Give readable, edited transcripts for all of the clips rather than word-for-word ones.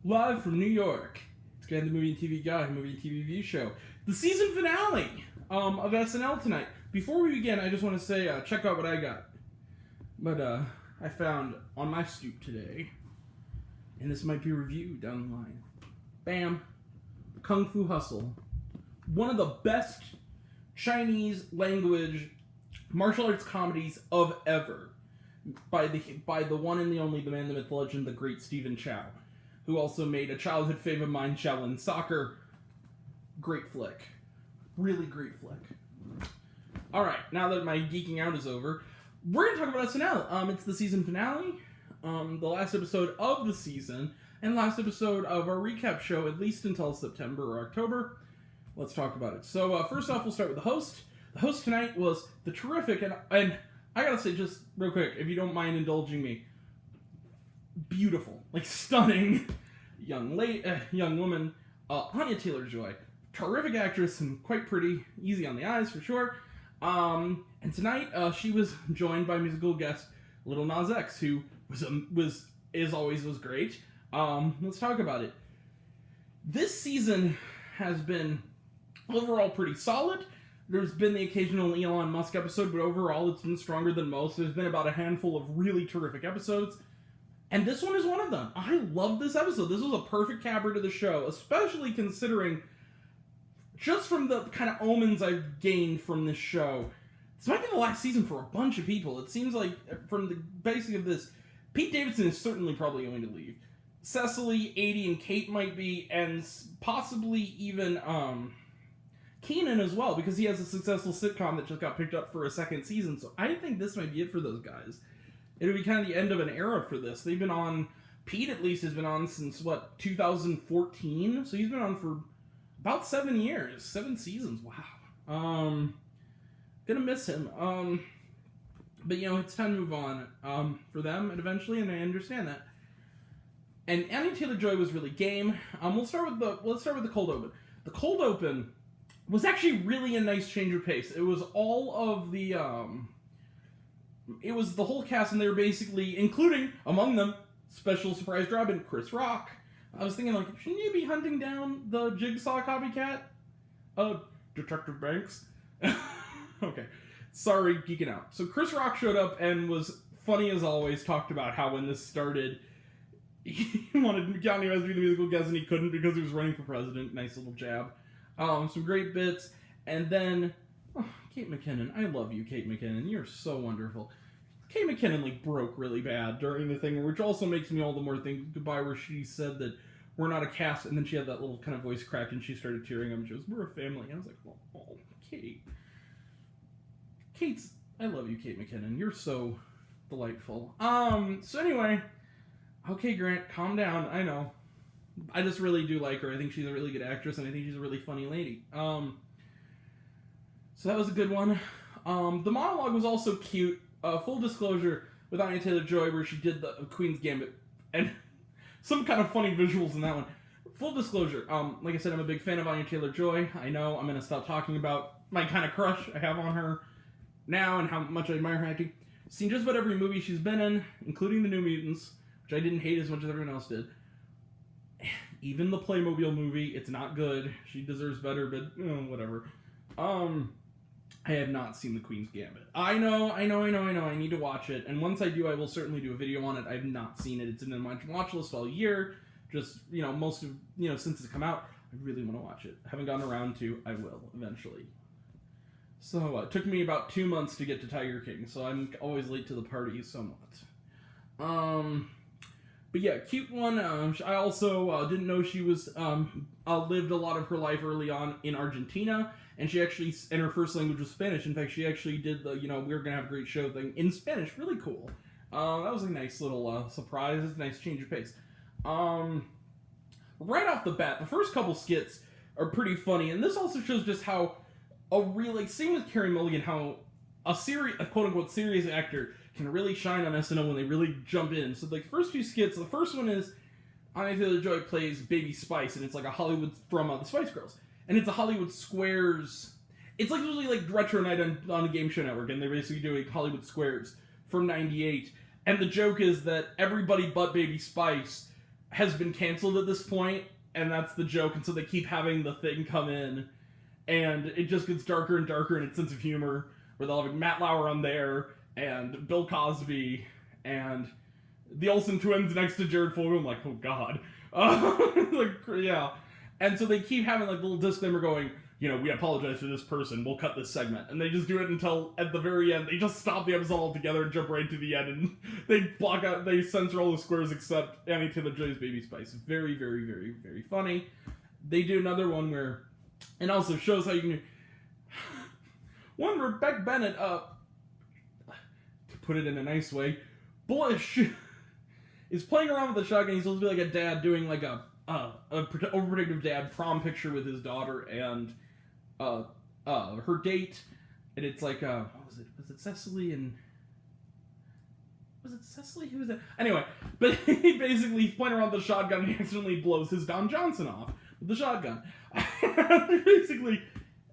Live from New York. It's Guy the Movie and TV Guy, Movie and TV Review Show. The season finale of SNL tonight. Before we begin, I just want to say, check out what I got. But I found on my stoop today, and this might be reviewed down the line. Bam. Kung Fu Hustle. One of the best Chinese language martial arts comedies of ever. By the one and the only, the man, the myth, the legend, the great Stephen Chow, who also made a childhood fave of mine, Shaolin Soccer. Great flick. Really great flick. Alright, now that my geeking out is over, we're going to talk about SNL. It's the season finale, the last episode of the season, and last episode of our recap show, at least until September or October. Let's talk about it. So, first off, we'll start with the host. The host tonight was the terrific, and I gotta say, just real quick, if you don't mind indulging me, beautiful, like stunning young woman, Anya Taylor-Joy. Terrific actress and quite pretty, easy on the eyes for sure. And tonight she was joined by musical guest Lil Nas X, who was great. Let's talk about it. This season has been overall pretty solid. There's been the occasional Elon Musk episode, but overall it's been stronger than most. There's been about a handful of really terrific episodes. And this one is one of them. I love this episode. This was a perfect capper to the show, especially considering, just from the kind of omens I've gained from this show, this might be the last season for a bunch of people. It seems like, from the basic of this, Pete Davidson is certainly probably going to leave. Cecily, Adie, and Kate might be, and possibly even Keenan as well, because he has a successful sitcom that just got picked up for a second season. So I think this might be it for those guys. It'll be kind of the end of an era for this. They've been on, Pete at least has been on since, 2014? So he's been on for about 7 years. 7 seasons, wow. Gonna miss him. But, it's time to move on for them, and eventually, and I understand that. And Anya Taylor-Joy was really game. Let's start with the cold open. The cold open was actually really a nice change of pace. It was all of the, it was the whole cast, and they were basically, including, among them, special surprise drop in Chris Rock. I was thinking, shouldn't you be hunting down the Jigsaw copycat? Detective Banks? Okay. Sorry, geeking out. So Chris Rock showed up and was funny as always, talked about how when this started, he wanted Johnny West to be the musical guest, and he couldn't because he was running for president. Nice little jab. Some great bits. And then, Kate McKinnon. I love you, Kate McKinnon. You're so wonderful. Kate McKinnon, broke really bad during the thing, which also makes me all the more think goodbye, where she said that we're not a cast, and then she had that little kind of voice crack, and she started tearing up, and she goes, we're a family. And I was like, oh, Kate. I love you, Kate McKinnon. You're so delightful. So anyway, okay, Grant, calm down. I know. I just really do like her. I think she's a really good actress, and I think she's a really funny lady. So that was a good one. The monologue was also cute. Full disclosure, with Anya Taylor-Joy, where she did the Queen's Gambit, and some kind of funny visuals in that one. Full disclosure, like I said, I'm a big fan of Anya Taylor-Joy. I know I'm going to stop talking about my kind of crush I have on her now and how much I admire her acting. Seen just about every movie she's been in, including The New Mutants, which I didn't hate as much as everyone else did. Even the Playmobil movie, it's not good. She deserves better, but whatever. I have not seen The Queen's Gambit. I know. I need to watch it. And once I do, I will certainly do a video on it. I have not seen it. It's in my watch list all year. Just, most of, since it's come out, I really want to watch it. I haven't gotten around to. I will, eventually. So, it took me about 2 months to get to Tiger King, so I'm always late to the party somewhat. But yeah, cute one. I also didn't know she was lived a lot of her life early on in Argentina, and she actually, and her first language was Spanish. In fact, she actually did the, we're gonna have a great show thing in Spanish. Really cool. That was a nice little surprise. It's a nice change of pace. Right off the bat, the first couple skits are pretty funny, and this also shows just how same with Carey Mulligan, how a quote-unquote serious actor can really shine on SNL when they really jump in. So, first two skits, the first one is Anya Taylor-Joy plays Baby Spice, and it's a Hollywood from the Spice Girls. And it's a Hollywood Squares. It's usually retro night on the Game Show Network, and they're basically doing Hollywood Squares from '98. And the joke is that everybody but Baby Spice has been canceled at this point, and that's the joke, and so they keep having the thing come in, and it just gets darker and darker in its sense of humor, where they'll have Matt Lauer on there, and Bill Cosby, and the Olsen twins next to Jared Fogle. I'm like, oh god. Yeah. And so they keep having like little disclaimer going, we apologize for this person, we'll cut this segment. And they just do it until at the very end, they just stop the episode altogether and jump right to the end, and they block out, they censor all the squares except Anya Taylor-Joy's Baby Spice. Very, very, very, very funny. They do another one where, and also shows how you can, one where Beck Bennett, to put it in a nice way, Bush is playing around with the shotgun. He's supposed to be like a dad doing like a overprotective dad prom picture with his daughter and her date, and it's like what was it? Was it Cecily and was it Cecily? Who was it? Anyway, but he basically pointing around the shotgun and he accidentally blows his Don Johnson off with the shotgun. Basically,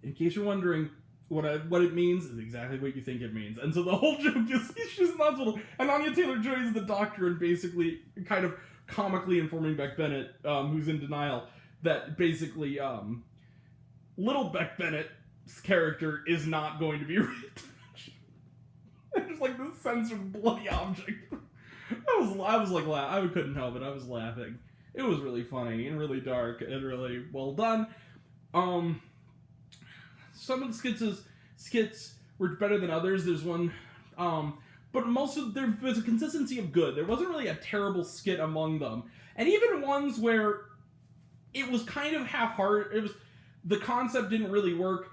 in case you're wondering, what it means is exactly what you think it means. And so the whole joke is he's just nuts. And Anya Taylor-Joy is the doctor and basically kind of comically informing Beck Bennett, who's in denial, that basically little Beck Bennett's character is not going to be raped. It's like this censored bloody object. I was like, I couldn't help it. I was laughing. It was really funny and really dark and really well done. Some of the skits were better than others. There's one, but most of there was a consistency of good. There wasn't really a terrible skit among them, and even ones where it was kind of half-hearted. It was the concept didn't really work.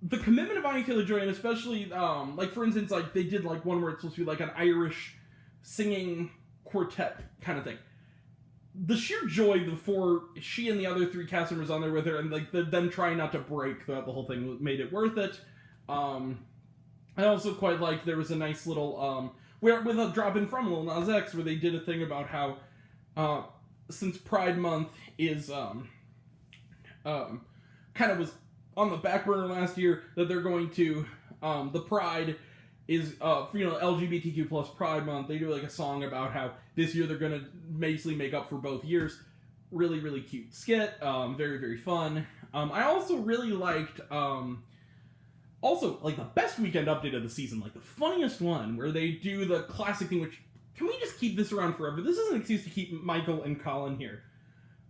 The commitment of Anya Taylor-Joy, and especially like for instance, like they did like one where it's supposed to be like an Irish singing quartet kind of thing. The sheer joy before she and the other three cast members on there with her, and like them trying not to break throughout the whole thing, made it worth it. I also quite liked there was a nice little where with a drop in from Lil Nas X where they did a thing about how since Pride Month is kind of was on the back burner last year, that they're going to the Pride is LGBTQ plus Pride Month. They do like a song about how this year they're gonna basically make up for both years. Really, really cute skit. Very, very fun. I also really liked also like the best weekend update of the season, like the funniest one where they do the classic thing, which can we just keep this around forever? This is an excuse to keep Michael and Colin here.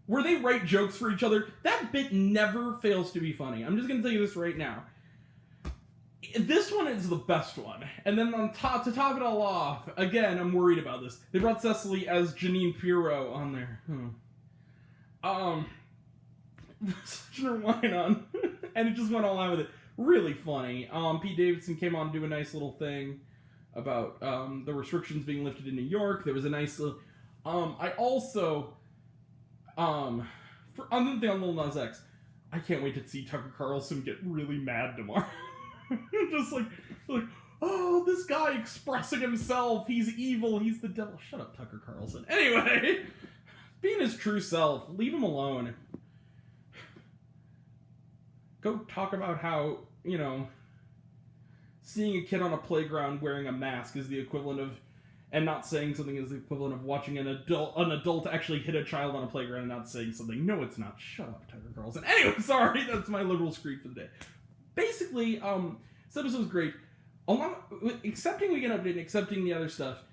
Where they write jokes for each other. That bit never fails to be funny. I'm just gonna tell you this right now. This one is the best one. And then to top it all off, again, I'm worried about this. They brought Cecily as Janine Pirro on there. Such a whine on. And it just went all out with it. Really funny. Pete Davidson came on to do a nice little thing about the restrictions being lifted in New York. There was a nice little... I also... for another thing on Lil Nas X, I can't wait to see Tucker Carlson get really mad tomorrow. Just like, oh, this guy expressing himself. He's evil. He's the devil. Shut up, Tucker Carlson. Anyway, being his true self. Leave him alone. Go talk about how, seeing a kid on a playground wearing a mask is the equivalent of, and not saying something is the equivalent of watching an adult actually hit a child on a playground and not saying something. No, it's not. Shut up, Tucker Carlson. Anyway, sorry. That's my liberal screed for the day. Basically, this episode was great. Accepting Weekend Update and accepting the other stuff,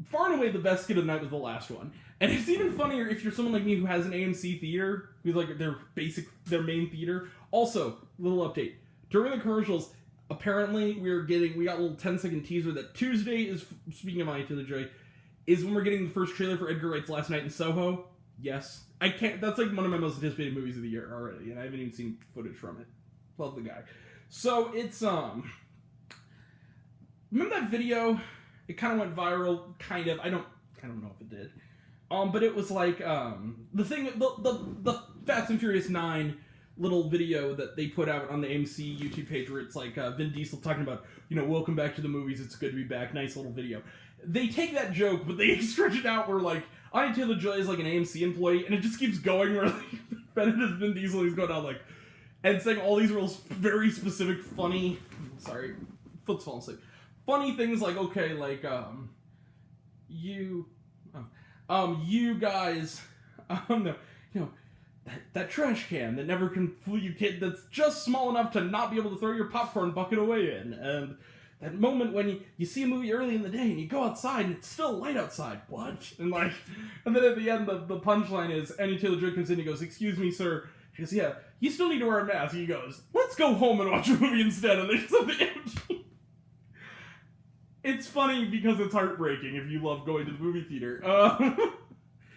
far and away the best skit of the night was the last one. And it's even funnier if you're someone like me who has an AMC theater, who's like their main theater. Also, little update. During the commercials, apparently we got a little 10-second teaser that Tuesday is, speaking of Anya Taylor-Joy, is when we're getting the first trailer for Edgar Wright's Last Night in Soho. Yes. That's like one of my most anticipated movies of the year already, and I haven't even seen footage from it. Love the guy. So it's remember that video? It kind of went viral, kind of. I don't know if it did. But it was like the thing, the Fast and Furious 9 little video that they put out on the AMC YouTube page where it's like Vin Diesel talking about, welcome back to the movies. It's good to be back. Nice little video. They take that joke, but they stretch it out where like Anya Taylor-Joy is like an AMC employee, and it just keeps going where like Bennett is Vin Diesel. He's going out like. And saying all these real very specific, funny... Sorry, foot's falling asleep. Funny things like, okay, like, You guys, no, you know, that trash can that never can fool you, kid, that's just small enough to not be able to throw your popcorn bucket away in, and that moment when you see a movie early in the day and you go outside and it's still light outside. What? And then at the end, the punchline is Anya Taylor-Joy comes in and he goes, "Excuse me, sir." She goes, "Yeah, you still need to wear a mask." He goes, "Let's go home and watch a movie instead." And there's something empty. It's funny because it's heartbreaking if you love going to the movie theater.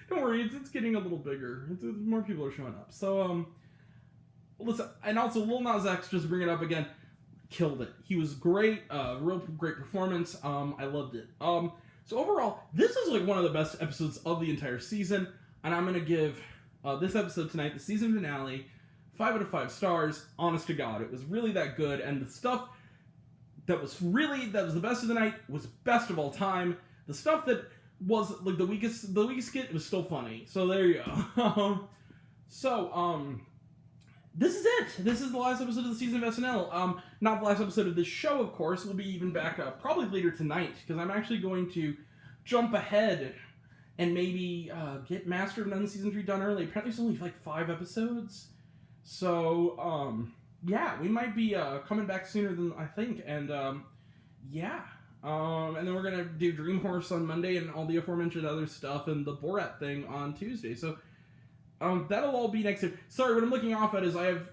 Don't worry, it's getting a little bigger. More people are showing up. So, listen, and also Lil Nas X, just bring it up again, killed it. He was great, real great performance. I loved it. So overall, this is like one of the best episodes of the entire season, and I'm gonna give this episode tonight, the season finale, 5 out of 5 stars. Honest to God, it was really that good, and the stuff that was the best of the night was best of all time. The stuff that was like the weakest skit was still funny. So there you go. This is it. This is the last episode of the season of SNL. Not the last episode of this show, of course. We'll be even back probably later tonight, because I'm actually going to jump ahead and maybe get Master of None Season 3 done early. Apparently it's only like 5 episodes. So, yeah, we might be coming back sooner than I think. And, yeah. And then we're going to do Dream Horse on Monday and all the aforementioned other stuff and the Borat thing on Tuesday. So, that'll all be next year. Sorry, what I'm looking off at is I have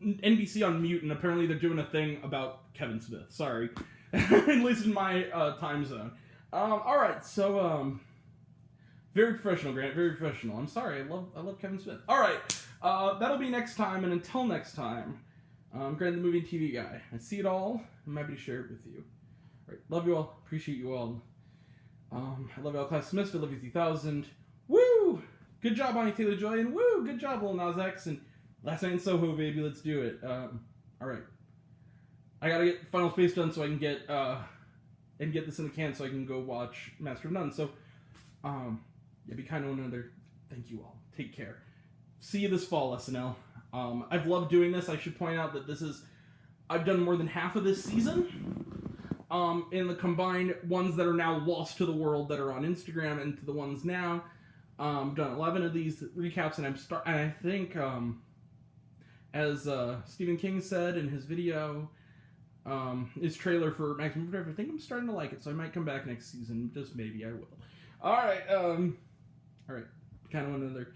NBC on mute, and apparently they're doing a thing about Kevin Smith. Sorry. At least in my time zone. Alright, so, very professional, Grant, very professional. I'm sorry, I love Kevin Smith. Alright, that'll be next time, and until next time, Grant the Movie and TV Guy. I see it all, I'm happy to share it with you. Alright, love you all, appreciate you all. I love you all, Class Semester, love you 3000. Woo! Good job, Anya Taylor-Joy, and woo! Good job, Lil Nas X, and Last Night in Soho, baby, let's do it. Alright. I gotta get Final Space done so I can get this in the can so I can go watch Master of None. So, yeah, be kind to one another. Thank you all. Take care. See you this fall, SNL. I've loved doing this. I should point out that I've done more than half of this season. In the combined ones that are now lost to the world that are on Instagram and to the ones now. I've done 11 of these recaps, and I think, as Stephen King said in his video, his trailer for Maximum Overdrive, I think I'm starting to like it, so I might come back next season. Just maybe I will. Alright, alright. Kind of one another.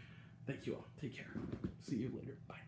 Thank you all. Take care. See you later. Bye.